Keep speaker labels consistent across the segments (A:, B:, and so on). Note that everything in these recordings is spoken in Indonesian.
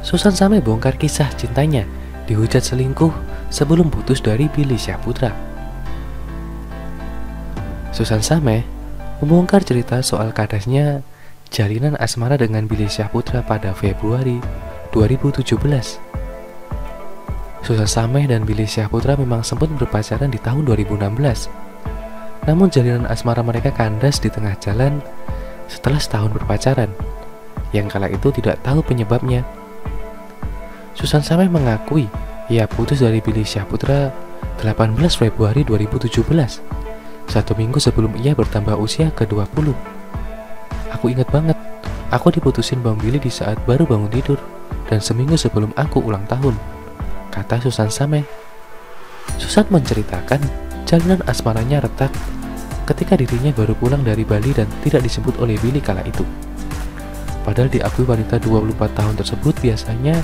A: Susan Sameh bongkar kisah cintanya, dihujat selingkuh sebelum putus dari Billy Syahputra. Susan Sameh membongkar cerita soal kandasnya jalinan asmara dengan Billy Syahputra pada Februari 2017. Susan Sameh dan Billy Syahputra memang sempat berpacaran di tahun 2016. Namun jalinan asmara mereka kandas di tengah jalan setelah setahun berpacaran, yang kala itu tidak tahu penyebabnya. Susan Sameh mengakui ia putus dari Billy Syahputra 18 Februari 2017, satu minggu sebelum ia bertambah usia ke-20. Aku ingat banget, aku diputusin Bang Billy di saat baru bangun tidur dan seminggu sebelum aku ulang tahun, kata Susan Sameh. Susan menceritakan jalinan asmaranya retak ketika dirinya baru pulang dari Bali dan tidak disebut oleh Billy kala itu. Padahal diakui wanita 24 tahun tersebut biasanya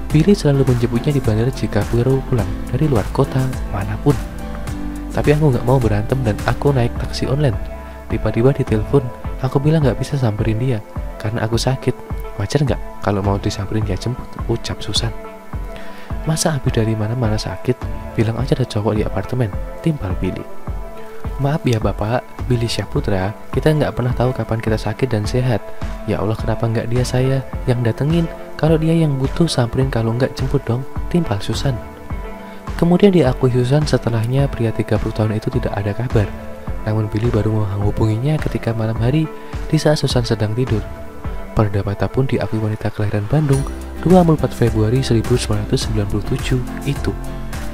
A: Billy selalu menjemputnya di bandara jika baru pulang dari luar kota manapun. Tapi aku gak mau berantem dan aku naik taksi online. Tiba-tiba ditelepon, aku bilang gak bisa samperin dia karena aku sakit. Wajar gak kalau mau disamperin dia jemput, ucap Susan. Masa habis dari mana-mana sakit, bilang aja ada cowok di apartemen, timpal Billy. Maaf ya Bapak, Billy Syahputra, kita nggak pernah tahu kapan kita sakit dan sehat. Ya Allah, kenapa nggak dia saya yang datengin? Kalau dia yang butuh samperin, kalau nggak jemput dong, timpal Susan. Kemudian diakui Susan setelahnya pria 30 tahun itu tidak ada kabar. Namun Billy baru menghubunginya ketika malam hari di saat Susan sedang tidur. Perdapatan pun diakui wanita kelahiran Bandung 24 Februari 1997 itu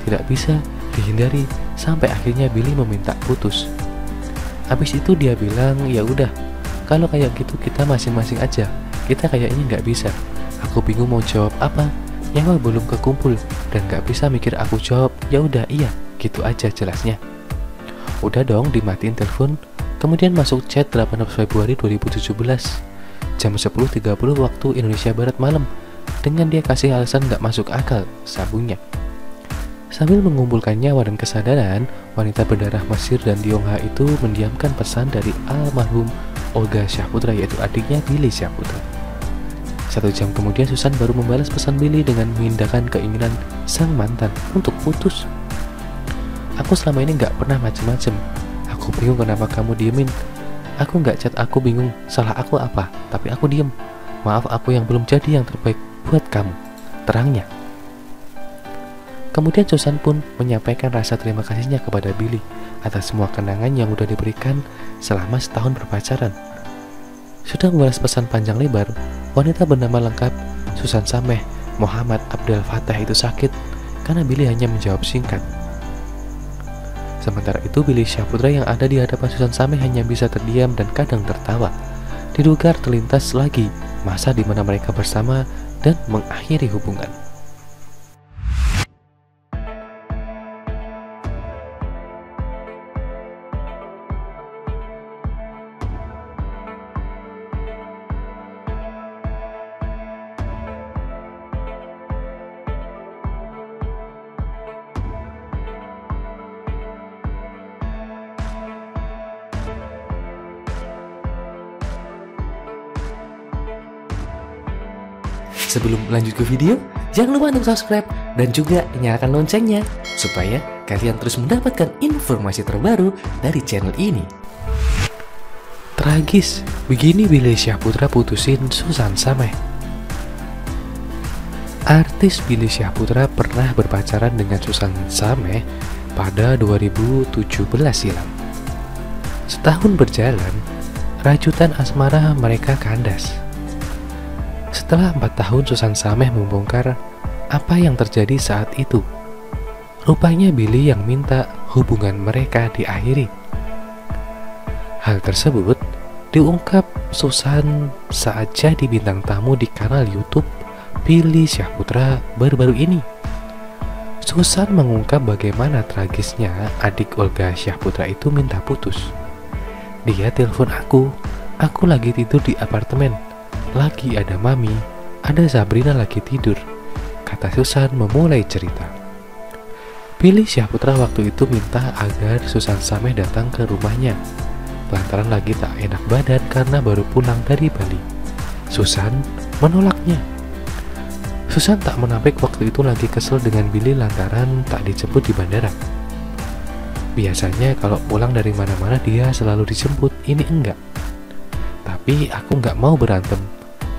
A: tidak bisa dihindari sampai akhirnya Billy meminta putus. Habis itu dia bilang, ya udah, kalau kayak gitu kita masing-masing aja. Kita kayaknya nggak bisa. Aku bingung mau jawab apa. Nyawa belum kekumpul dan nggak bisa mikir aku jawab. Ya udah iya, gitu aja jelasnya. Udah dong, dimatiin telepon. Kemudian masuk chat 18 Februari 2017 jam 10.30 waktu Indonesia Barat malam dengan dia kasih alasan nggak masuk akal, sabunnya. Sambil mengumpulkan nyawa dan kesadaran, wanita berdarah Mesir dan Tionghoa itu mendiamkan pesan dari almarhum Olga Syahputra, yaitu adiknya Billy Syahputra. 1 jam kemudian Susan baru membalas pesan Billy dengan mengindahkan keinginan sang mantan untuk putus. Aku selama ini nggak pernah macem-macem. Aku bingung kenapa kamu diemin. Aku nggak chat, aku bingung salah aku apa, tapi aku diem. Maaf, aku yang belum jadi yang terbaik buat kamu, terangnya. Kemudian Susan pun menyampaikan rasa terima kasihnya kepada Billy atas semua kenangan yang udah diberikan selama setahun berpacaran. Sudah membalas pesan panjang lebar, wanita bernama lengkap Susan Sameh Muhammad Abdel Fattah itu sakit karena Billy hanya menjawab singkat. Sementara itu Billy Syahputra yang ada di hadapan Susan Sameh hanya bisa terdiam dan kadang tertawa. Diduga terlintas lagi masa di mana mereka bersama dan mengakhiri hubungan. Sebelum lanjut ke video, jangan lupa untuk subscribe dan juga nyalakan loncengnya supaya kalian terus mendapatkan informasi terbaru dari channel ini. Tragis, begini Billy Syahputra putusin Susan Sameh. Artis Billy Syahputra pernah berpacaran dengan Susan Sameh pada 2017 silam. Setahun berjalan, rajutan asmara mereka kandas. Setelah 4 tahun Susan Sameh membongkar apa yang terjadi saat itu. Rupanya Billy yang minta hubungan mereka diakhiri. Hal tersebut diungkap Susan saat jadi bintang tamu di kanal YouTube Billy Syahputra baru-baru ini. Susan mengungkap bagaimana tragisnya adik Olga Syahputra itu minta putus. Dia telepon aku lagi tidur di apartemen. Lagi ada Mami, ada Sabrina lagi tidur, kata Susan memulai cerita. Billy Syahputra waktu itu minta agar Susan Sameh datang ke rumahnya, lantaran lagi tak enak badan karena baru pulang dari Bali. Susan menolaknya. Susan tak menampik waktu itu lagi kesel dengan Billy lantaran tak dijemput di bandara. Biasanya kalau pulang dari mana-mana dia selalu dijemput, ini enggak. Tapi aku nggak mau berantem.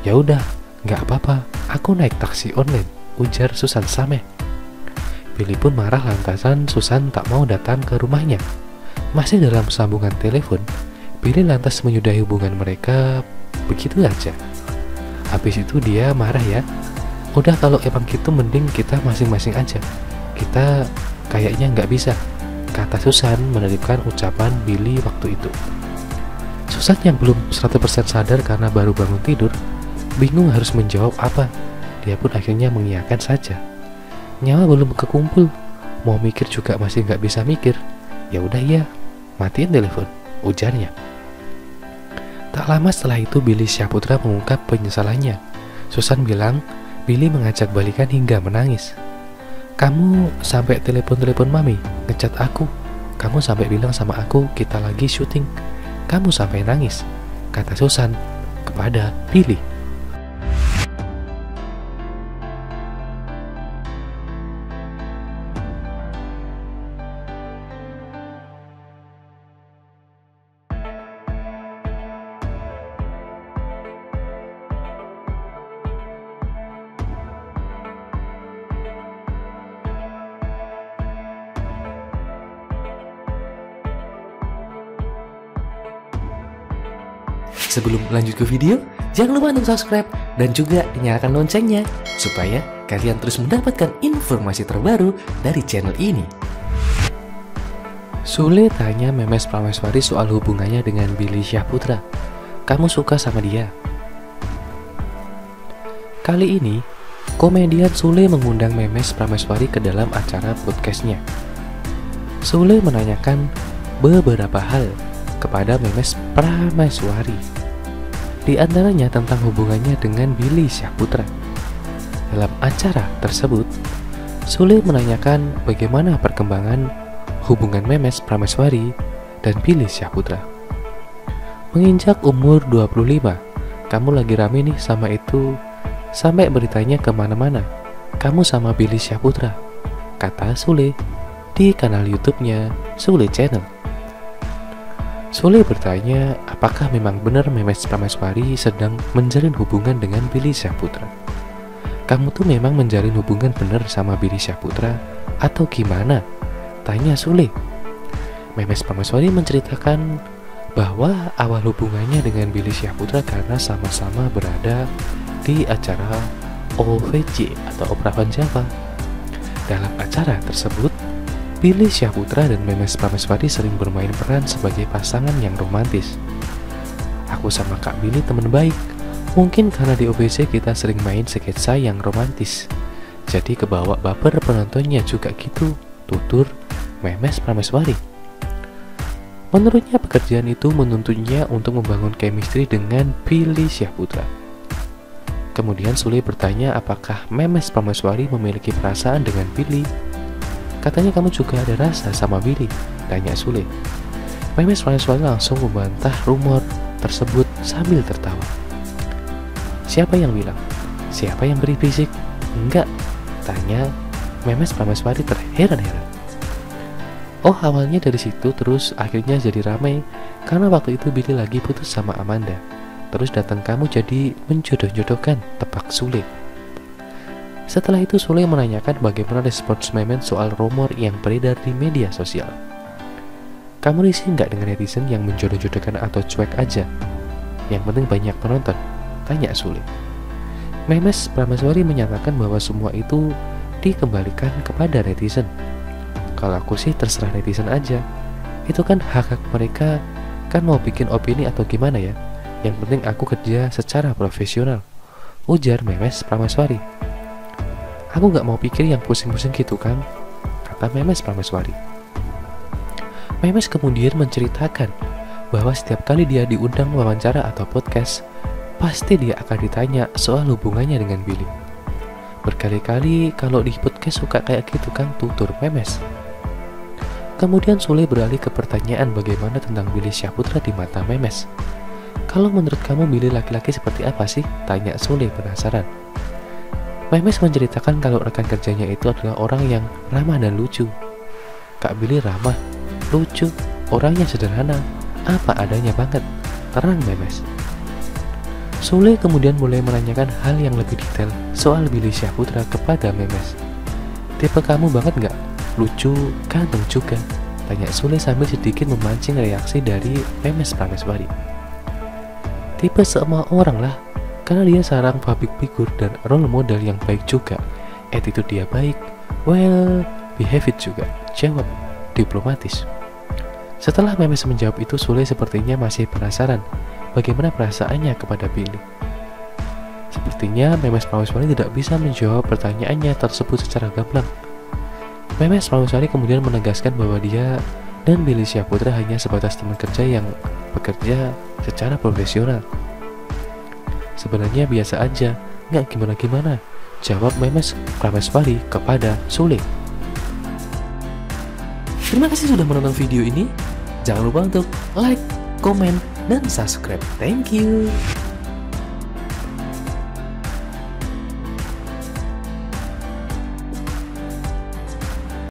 A: Ya udah, nggak apa-apa, aku naik taksi online, ujar Susan sameh. Billy pun marah lantaran Susan tak mau datang ke rumahnya. Masih dalam sambungan telepon, Billy lantas menyudahi hubungan mereka begitu aja. Habis itu dia marah ya. Udah kalau emang gitu mending kita masing-masing aja. Kita kayaknya nggak bisa, kata Susan menelipkan ucapan Billy waktu itu. Susan yang belum 100% sadar karena baru bangun tidur, bingung harus menjawab apa. Dia pun akhirnya mengiyakan saja. Nyawa belum kekumpul, mau mikir juga masih nggak bisa mikir. Ya udah ya, matiin telepon, ujarnya. Tak lama setelah itu Billy Syahputra mengungkap penyesalannya. Susan bilang Billy mengajak balikan hingga menangis. Kamu sampai telepon-telepon mami, ngechat aku. Kamu sampai bilang sama aku kita lagi syuting. Kamu sampai nangis, kata Susan kepada Billy. Sebelum lanjut ke video, jangan lupa untuk subscribe dan juga nyalakan loncengnya supaya kalian terus mendapatkan informasi terbaru dari channel ini. Sule tanya Memes Prameswari soal hubungannya dengan Billy Syahputra. Kamu suka sama dia? Kali ini, komedian Sule mengundang Memes Prameswari ke dalam acara podcastnya. Sule menanyakan beberapa hal kepada Memes Prameswari. Di antaranya tentang hubungannya dengan Billy Syahputra. Dalam acara tersebut, Sule menanyakan bagaimana perkembangan hubungan Memes Prameswari dan Billy Syahputra. Menginjak umur 25, kamu lagi rame nih sama itu, sampai beritanya kemana-mana. Kamu sama Billy Syahputra, kata Sule di kanal YouTube-nya Sule Channel. Sule bertanya apakah memang benar Memes Prameswari sedang menjalin hubungan dengan Billy Syahputra. Kamu tuh memang menjalin hubungan benar sama Billy Syahputra atau gimana? Tanya Sule. Memes Prameswari menceritakan bahwa awal hubungannya dengan Billy Syahputra karena sama-sama berada di acara OVJ atau Opera Van Java. Dalam acara tersebut, Billy Syahputra dan Memes Prameswari sering bermain peran sebagai pasangan yang romantis. Aku sama Kak Billy teman baik. Mungkin karena di OVJ kita sering main sketsa yang romantis, jadi kebawa baper penontonnya juga gitu, tutur Memes Prameswari. Menurutnya pekerjaan itu menuntunnya untuk membangun chemistry dengan Billy Syahputra. Kemudian Sule bertanya apakah Memes Prameswari memiliki perasaan dengan Billy. Katanya kamu juga ada rasa sama Billy, tanya Sule. Memes Prameswari langsung membantah rumor tersebut sambil tertawa. Siapa yang bilang? Siapa yang beri fisik? Enggak, tanya Memes Prameswari terheran-heran. Oh, awalnya dari situ terus akhirnya jadi ramai karena waktu itu Billy lagi putus sama Amanda. Terus datang kamu jadi menjodoh-jodohkan, tebak Sule. Setelah itu Sule menanyakan bagaimana respons Memes soal rumor yang beredar di media sosial. Kamu risih nggak dengan netizen yang menjodoh-jodohkan atau cuek aja? Yang penting banyak penonton, tanya Sule. Memes Prameswari menyatakan bahwa semua itu dikembalikan kepada netizen. Kalau aku sih terserah netizen aja. Itu kan hak mereka, kan mau bikin opini atau gimana ya. Yang penting aku kerja secara profesional, ujar Memes Prameswari. Aku gak mau pikir yang pusing-pusing gitu kan, kata Memes Prameswari. Memes kemudian menceritakan bahwa setiap kali dia diundang wawancara atau podcast, pasti dia akan ditanya soal hubungannya dengan Billy. Berkali-kali kalau di podcast suka kayak gitu kan, tutur Memes. Kemudian Sule beralih ke pertanyaan bagaimana tentang Billy Syahputra di mata Memes. Kalau menurut kamu Billy laki-laki seperti apa sih? Tanya Sule penasaran. Memes menceritakan kalau rekan kerjanya itu adalah orang yang ramah dan lucu. Kak Billy ramah, lucu, orangnya sederhana, apa adanya banget, terang Memes. Sule kemudian mulai menanyakan hal yang lebih detail soal Billy Syahputra kepada Memes. Tipe kamu banget nggak? Lucu, ganteng juga, tanya Sule sambil sedikit memancing reaksi dari Memes Prameswari. Tipe semua orang lah, karena dia seorang public figure dan role model yang baik juga. Attitude dia baik, well behaved juga, jawab diplomatis. Setelah Memes menjawab itu, Sule sepertinya masih penasaran bagaimana perasaannya kepada Billy. Sepertinya Memes Prameswari tidak bisa menjawab pertanyaannya tersebut secara gamblang. Memes Prameswari kemudian menegaskan bahwa dia dan Billy Syahputra hanya sebatas teman kerja yang bekerja secara profesional. Sebenarnya biasa aja, nggak gimana-gimana, jawab Memes Prameswari kepada Sule. Terima kasih sudah menonton video ini. Jangan lupa untuk like, komen, dan subscribe. Thank you.